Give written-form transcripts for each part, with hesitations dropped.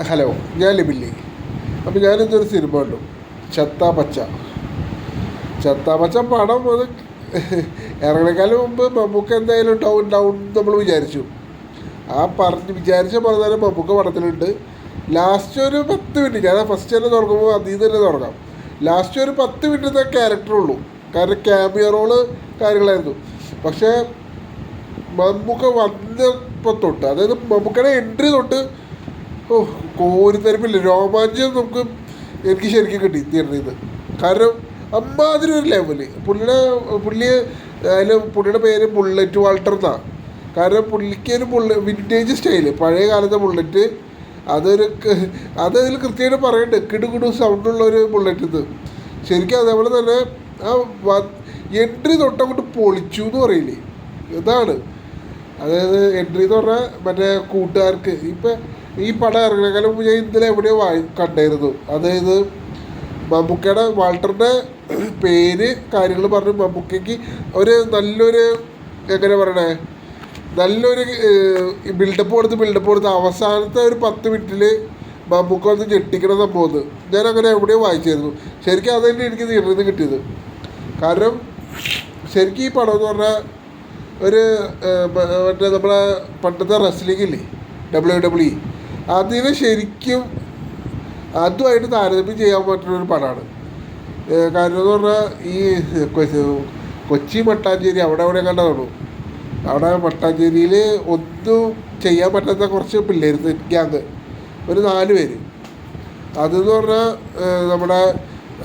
Hello, ഞാൻ ലിബില്ലി. അപ്പോൾ ഞാനിന്നൊരു cinema കണ്ടു, ചത്ത പച്ച. ചത്ത പച്ച പടം അത് ഇറങ്ങണേക്കാളും മുമ്പ് മമ്മൂക്ക എന്തായാലും ഉണ്ടാവും നമ്മൾ വിചാരിച്ചു. വിചാരിച്ച പോലെ തന്നെ മമ്മൂക്ക പടത്തിലുണ്ട്. ലാസ്റ്റ് ഒരു 10 മിനിറ്റ്, ഞാൻ ഫസ്റ്റ് തന്നെ തുറക്കുമ്പോൾ അതിൽ നിന്ന് തന്നെ തുടങ്ങാം. ലാസ്റ്റ് ഒരു 10 മിനിറ്റത്തെ ക്യാരക്ടറുള്ളൂ, കാരണം ക്യാമിയോ റോള് കാര്യങ്ങളായിരുന്നു. പക്ഷേ മമ്മൂക്ക വന്നപ്പോൾ തൊട്ട്, അതായത് മമ്മൂക്കയുടെ എൻട്രി തൊട്ട് കോരിത്തരപ്പില്ല, രോമാഞ്ചം എനിക്ക് ശരിക്കും കിട്ടി തിയേറ്ററിൽ. കാരണം അമ്മാതിരി ഒരു ലെവല് പുള്ളിയുടെ പേര് ബുള്ളറ്റ് വാൾട്ടർ എന്നാണ്. കാരണം പുള്ളിക്ക് ഒരു വിൻറ്റേജ് സ്റ്റൈല്, പഴയ കാലത്തെ ബുള്ളറ്റ്, അതിൽ കൃത്യമായിട്ട് പറയുന്നുണ്ട്, കിടുകിടു സൗണ്ടുള്ളൊരു ബുള്ളറ്റ്. ഇത് ശരിക്കും അതേപോലെ തന്നെ ആ എൻട്രി തൊട്ടങ്ങോട്ട് പൊളിച്ചു എന്ന് പറയില്ലേ, ഇതാണ്. അതായത് എൻട്രി എന്ന് പറഞ്ഞാൽ മറ്റേ കൂട്ടുകാർക്ക് ഇപ്പം ഈ പടം ഇറങ്ങണേക്കാളും ഞാൻ ഇന്നലെ എവിടെയോ കണ്ടായിരുന്നു. അതായത് മമ്മൂക്കയുടെ വാൾട്ടറിൻ്റെ പേര് കാര്യങ്ങൾ പറഞ്ഞ് മമ്മൂക്കയ്ക്ക് നല്ലൊരു എങ്ങനെ പറയണേ, നല്ലൊരു ബിൽഡപ്പ് കൊടുത്ത് അവസാനത്തെ ഒരു 10 മിനിറ്റിൽ മമ്മൂക്ക ഒന്ന് ഞെട്ടിക്കണം സംഭവം ഞാൻ അങ്ങനെ എവിടെയോ വായിച്ചായിരുന്നു. ശരിക്കും അത് തന്നെ എനിക്ക് തിയേറ്ററിൽ നിന്ന് കിട്ടിയത്. കാരണം ശരിക്കും ഈ പടം എന്ന് പറഞ്ഞാൽ മറ്റേ നമ്മളെ പണ്ടത്തെ റെസ്ലിംഗ് ഇല്ലേ, WWE, അതിനെ ശരിക്കും അതുമായിട്ട് താരതമ്യം ചെയ്യാൻ പറ്റുന്നൊരു പടമാണ്. കാരണം എന്ന് പറഞ്ഞാൽ ഈ കൊച്ചി മട്ടാഞ്ചേരി അവിടെ കണ്ടതാണ്. അവിടെ മട്ടാഞ്ചേരിയിൽ ഒന്നും ചെയ്യാൻ പറ്റാത്ത കുറച്ച് പിള്ളേർ, ഗ്യാങ്, ഒരു 4 പേര്. അതെന്ന് പറഞ്ഞാൽ നമ്മുടെ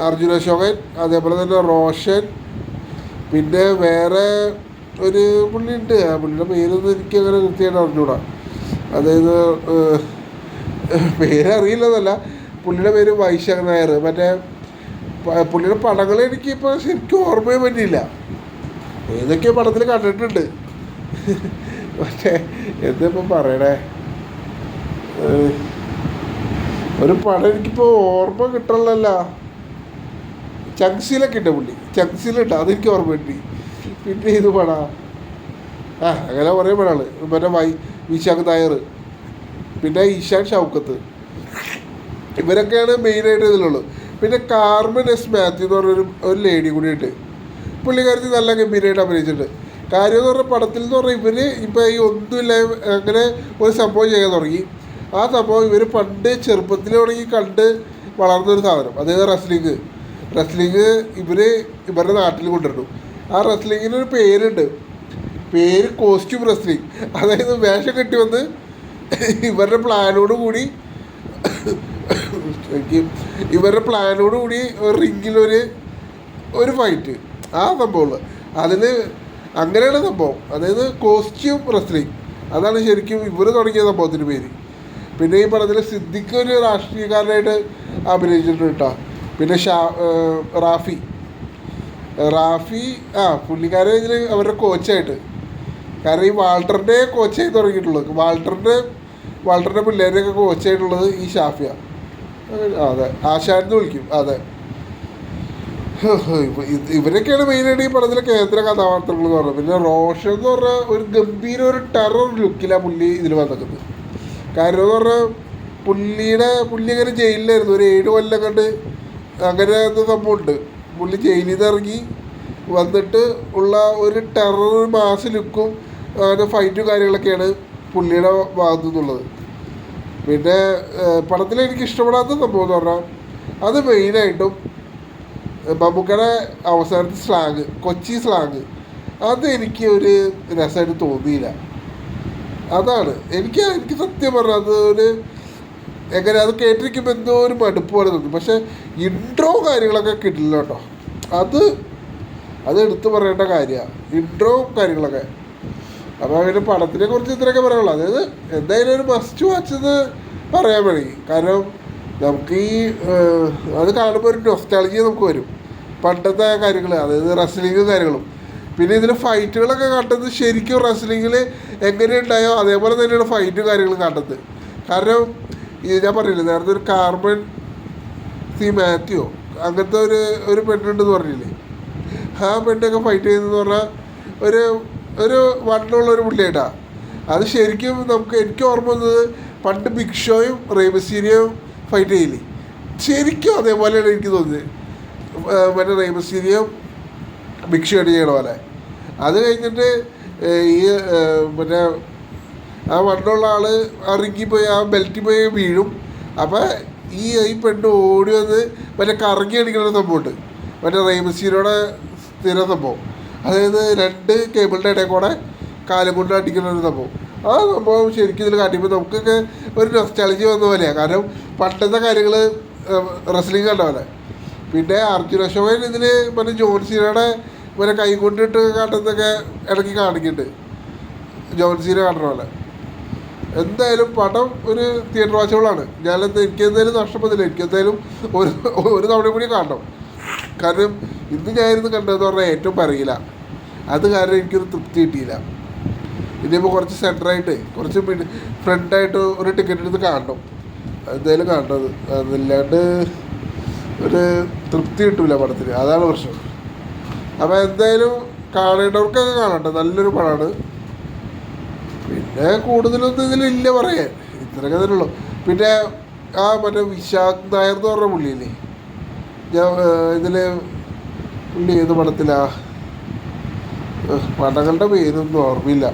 അർജുന അശോകൻ, അതേപോലെ തന്നെ റോഷൻ, പിന്നെ വേറെ ഒരു പുള്ളിയുണ്ട്, ആ പുള്ളിയുടെ പേരൊന്നും എനിക്ക് അങ്ങനെ കൃത്യമായിട്ട് അറിഞ്ഞൂടാ. അതായത് പേരറിയില്ലെന്നല്ല, പുള്ളിയുടെ പേര് വൈശാഖ് നായർ. മറ്റേ പുള്ളിയുടെ പടങ്ങൾ എനിക്കിപ്പോൾ ശരിക്കും ഓർമ്മയും പറ്റിയില്ല, ഏതൊക്കെയോ പടത്തിൽ കണ്ടിട്ടുണ്ട്. മറ്റേ എന്തിപ്പം പറയണേ, ഒരു പടം എനിക്കിപ്പോൾ ഓർമ്മ കിട്ടണല്ല. ചങ്സിലൊക്കെ ഉണ്ട് പുള്ളി, ചങ്സിലുണ്ട്, അതെനിക്ക് ഓർമ്മ കിട്ടി. പിന്നെ ഇത് പടാ അങ്ങനെ കുറേ പടങ്ങൾ, മറ്റേ വൈശാഖ് നായർ, പിന്നെ ഈശാൻ ഷൗക്കത്ത്, ഇവരൊക്കെയാണ് മെയിനായിട്ട് ഇതിലുള്ളത്. പിന്നെ കാർമൻ എസ് മാത്യു എന്ന് പറഞ്ഞൊരു ലേഡി കൂടിയിട്ട്, പുള്ളിക്കാരത്തി നല്ല ഗംഭീരമായിട്ട് അഭിനയിച്ചിട്ടുണ്ട്. കാര്യം എന്ന് പറഞ്ഞാൽ പടത്തിൽ എന്ന് പറഞ്ഞാൽ ഇവർ ഇപ്പോൾ ഈ ഒന്നുമില്ല അങ്ങനെ ഒരു സംഭവം ചെയ്യാൻ തുടങ്ങി. ആ സംഭവം ഇവർ പണ്ട് ചെറുപ്പത്തിൽ തുടങ്ങി കണ്ട് വളർന്നൊരു സാധനം, അതായത് റെസ്ലിങ് ഇവരുടെ നാട്ടിൽ കൊണ്ടുവരുന്നു. ആ റെസ്ലിങ്ങിനൊരു പേരുണ്ട്, പേര് കോസ്റ്റ്യൂം റെസ്ലിങ്. അതായത് വേഷം കെട്ടി വന്ന് ഇവരുടെ പ്ലാനോട് കൂടി റിങ്ങിലൊരു ഫൈറ്റ്, ആ സംഭവമുള്ളത് അതിന് അങ്ങനെയാണ് സംഭവം. അതായത് കോസ്റ്റ്യൂം റെസ്ലിങ്, അതാണ് ശരിക്കും ഇവർ തുടങ്ങിയ സംഭവത്തിൻ്റെ പേര്. പിന്നെ ഈ പടത്തിൽ സിദ്ദിഖ് ഒരു രാഷ്ട്രീയക്കാരനായിട്ട് അഭിനയിച്ചിട്ടുണ്ട് കേട്ടോ. പിന്നെ റാഫി പുള്ളിക്കാരൻ ഇതിൽ അവരുടെ കോച്ചായിട്ട്, കാരണം ഈ വാൾട്ടറിൻ്റെ കോച്ചായി തുടങ്ങിയിട്ടുള്ളത്, വാൾട്ടറിൻ്റെ പിള്ളേരെയൊക്കെ കോച്ചായിട്ടുള്ളത് ഈ ഷാഫിയ, അതെ, ആശാൻ എന്ന് വിളിക്കും. അതെ, ഇവരൊക്കെയാണ് മെയിനായിട്ട് ഈ പടത്തിലെ കേന്ദ്ര കഥാപാത്രങ്ങൾ എന്ന് പറഞ്ഞത്. പിന്നെ റോഷൻ എന്ന് പറഞ്ഞാൽ ഒരു ടെറർ ലുക്കിലാണ് പുള്ളി ഇതിൽ വന്നിക്കുന്നത്. കാരണം എന്ന് പറഞ്ഞാൽ പുള്ളി അങ്ങനെ ജയിലിലായിരുന്നു, ഒരു 7 കൊല്ലം കണ്ട് അങ്ങനെ സംഭവമുണ്ട്. പുള്ളി ജയിലിൽ നിന്ന് ഇറങ്ങി വന്നിട്ട് ഉള്ള ഒരു ടെറർ മാസ് ലുക്കും അങ്ങനെ ഫൈറ്റും കാര്യങ്ങളൊക്കെയാണ് പുള്ളിയുടെ ഭാഗത്തു നിന്നുള്ളത്. പിന്നെ പടത്തിൽ എനിക്ക് ഇഷ്ടപ്പെടാത്ത സംഭവം എന്ന് പറഞ്ഞാൽ അത് മെയിനായിട്ടും മമ്മൂക്കയുടെ അവസാനത്തെ സ്ലാങ്, കൊച്ചി സ്ലാങ്, അത് എനിക്ക് ഒരു രസമായിട്ട് തോന്നിയില്ല. അതാണ് എനിക്ക് സത്യം പറഞ്ഞാൽ അത് എങ്ങനെ അത് കേട്ടിരിക്കുമ്പോൾ എന്തോ ഒരു മടുപ്പ് പോലെ തോന്നി. പക്ഷേ ഇൻട്രോ കാര്യങ്ങളൊക്കെ കിട്ടില്ല കേട്ടോ, അത് എടുത്ത് പറയേണ്ട കാര്യമാണ്, ഇൻട്രോ കാര്യങ്ങളൊക്കെ. അപ്പോൾ പിന്നെ പടത്തിനെ കുറിച്ച് ഇത്രയൊക്കെ പറയാനുള്ളൂ. അതായത് എന്തായാലും ഒരു മസ്റ്റ് വാച്ച് എന്ന് പറയാൻ വേണ്ടി, കാരണം നമുക്ക് അത് കാണുമ്പോൾ ഒരു നൊസ്റ്റാൾജിയ നമുക്ക് വരും, പണ്ടത്തെ കാര്യങ്ങൾ, അതായത് റെസ്ലിങ്ങും കാര്യങ്ങളും. പിന്നെ ഇതിൽ ഫൈറ്റുകളൊക്കെ കണ്ടത് ശരിക്കും റെസ്ലിങ്ങിൽ എങ്ങനെയുണ്ടായോ അതേപോലെ തന്നെയാണ് ഫൈറ്റും കാര്യങ്ങളും കണ്ടത്. കാരണം ഞാൻ പറഞ്ഞില്ലേ നേരത്തെ, ഒരു കാർമൻ സി മാത്യു അങ്ങനത്തെ ഒരു പെണ്ണുണ്ടെന്ന് പറഞ്ഞില്ലേ, ആ പെണ്ണൊക്കെ ഫൈറ്റ് ചെയ്യുന്നതെന്ന് പറഞ്ഞാൽ ഒരു വണ്ണമുള്ളൊരു പുള്ളിയായിട്ടാണ്. അത് ശരിക്കും എനിക്ക് ഓർമ്മ വന്നത് പണ്ട് ബിഗ് ഷോയും റെയ്മസ്റ്റീരിയോയും ഫൈറ്റ് ചെയ്യില്ലേ, ശരിക്കും അതേപോലെയാണ് എനിക്ക് തോന്നിയത്. മറ്റേ റെയ്മസ്റ്റീരിയോയും ബിഗ് ഷോ ചെയ്യണ പോലെ. അത് കഴിഞ്ഞിട്ട് ഈ മറ്റേ ആ വണ്ണുള്ള ആൾ ഇറങ്ങിപ്പോയി ആ ബെൽറ്റിൽ പോയി വീഴും. അപ്പം ഈ പെണ്ണ് ഓടി വന്ന് മറ്റേ കറങ്ങി അടിക്കുന്ന സംഭവമുണ്ട്, മറ്റേ റെയ്മസ്റ്റീരിയോയുടെ സ്ഥിരം സംഭവം. അതായത് 2 കേബിളിൻ്റെ ഇടയിൽ കൂടെ കാലം കൊണ്ട് അടിക്കുന്ന ഒരു സംഭവം. ആ സംഭവം ശരിക്കും ഇതിൽ കാട്ടിയപ്പോൾ നമുക്കൊക്കെ ഒരു നൊസ്റ്റാൾജി വന്ന പോലെയാണ്. കാരണം പണ്ടത്തെ കാര്യങ്ങൾ റെസ്ലിംഗ് കണ്ട പോലെ. പിന്നെ അർജുൻ അശോകൻ ഇതിൽ മറ്റേ ജോൺ സീനയുടെ മറ്റേ കൈ കൊണ്ടിട്ട് കാട്ടുന്നതൊക്കെ ഇടയ്ക്ക് കാണിക്കുന്നുണ്ട്, ജോൺ സീന കാട്ടുന്ന പോലെ. എന്തായാലും പടം ഒരു തിയേറ്റർ വാച്ചബിളാണ്. എനിക്കെന്തായാലും നഷ്ടപ്പെടുന്നില്ല. എനിക്കെന്തായാലും ഒരു തവണ കൂടി കാണണം. കാരണം ഇന്ന് ഞാനിരുന്ന് കണ്ടതെന്ന് പറഞ്ഞാൽ ഏറ്റവും പറയില്ല. അത് കാരണം എനിക്കൊരു തൃപ്തി കിട്ടിയില്ല. ഇനിയിപ്പോൾ കുറച്ച് സെൻറ്ററായിട്ട് കുറച്ച് ഫ്രണ്ടായിട്ട് ഒരു ടിക്കറ്റ് എടുത്ത് കാണണം, എന്തായാലും കാണണത്. അതല്ലാണ്ട് ഒരു തൃപ്തി കിട്ടില്ല പടത്തിന്, അതാണ് പ്രശ്നം. അപ്പോൾ എന്തായാലും കാണേണ്ടവർക്കൊക്കെ കാണട്ടെ, നല്ലൊരു പടമാണ്. പിന്നെ കൂടുതലൊന്നും ഇതിലില്ല പറയാൻ, ഇത്രയൊക്കെ തന്നെ ഉള്ളൂ. പിന്നെ ആ മറ്റേ വിശാഖ് നായർ എന്ന് പറഞ്ഞ പുള്ളിയില്ലേ, ഇതിൽ പുള്ളി ഏത് പടത്തിലാ, പടങ്ങളുടെ പേരൊന്നും ഓർമ്മയില്ല.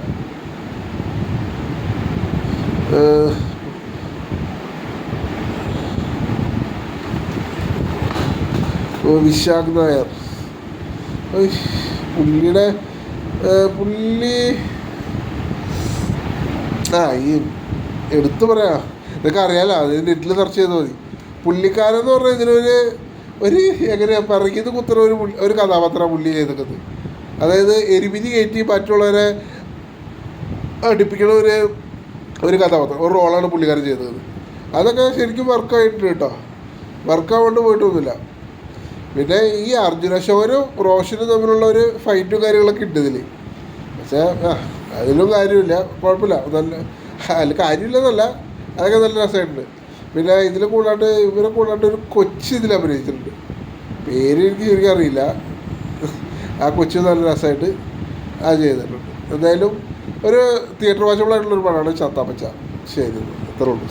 വിശാഖ് നായർ പുള്ളി ഈ എടുത്തു പറയാ, ഇതൊക്കെ അറിയാലോ, അത് നെറ്റിൽ സെർച്ച് ചെയ്താൽ മതി. പുള്ളിക്കാരെന്ന് പറഞ്ഞാൽ ഇതിലൊരു എങ്ങനെയാ പറയുന്നത് കുത്തുന്ന ഒരു കഥാപാത്രം പുള്ളി ചെയ്തേക്കുന്നത്. അതായത് എരിപിരി കയറ്റി മറ്റുള്ളവരെ അടുപ്പിക്കണ ഒരു കഥാപാത്രം, ഒരു റോളാണ് പുള്ളിക്കാരൻ ചെയ്തത്. അതൊക്കെ ശരിക്കും വർക്കായിട്ടുണ്ട് കേട്ടോ, വർക്കാവാണ്ട് പോയിട്ടൊന്നുമില്ല. പിന്നെ ഈ അർജുൻ അശോകനും റോഷനും തമ്മിലുള്ള ഒരു ഫൈറ്റും കാര്യങ്ങളൊക്കെ ഉണ്ട് ഇതിൽ. പക്ഷേ അതിലും കാര്യമില്ല, കുഴപ്പമില്ല, നല്ല അതിൽ കാര്യമില്ലെന്നല്ല, അതൊക്കെ നല്ല രസമായിട്ടുണ്ട്. പിന്നെ ഇതിൽ ഇവരെ കൂടാണ്ട് ഒരു കൊച്ച് ഇതിൽ അഭിനയിച്ചിട്ടുണ്ട്, പേര് എനിക്ക് ശരിക്കും അറിയില്ല. ആ കൊച്ച് നല്ല രസമായിട്ട് അത് ചെയ്തിട്ടുണ്ട്. എന്തായാലും ഒരു തിയേറ്റർ വാച്ചബിളായിട്ടുള്ളൊരു പടമാണ് ചത്താപ്പച്ച. ശരി, അത്രേ ഉള്ളൂ.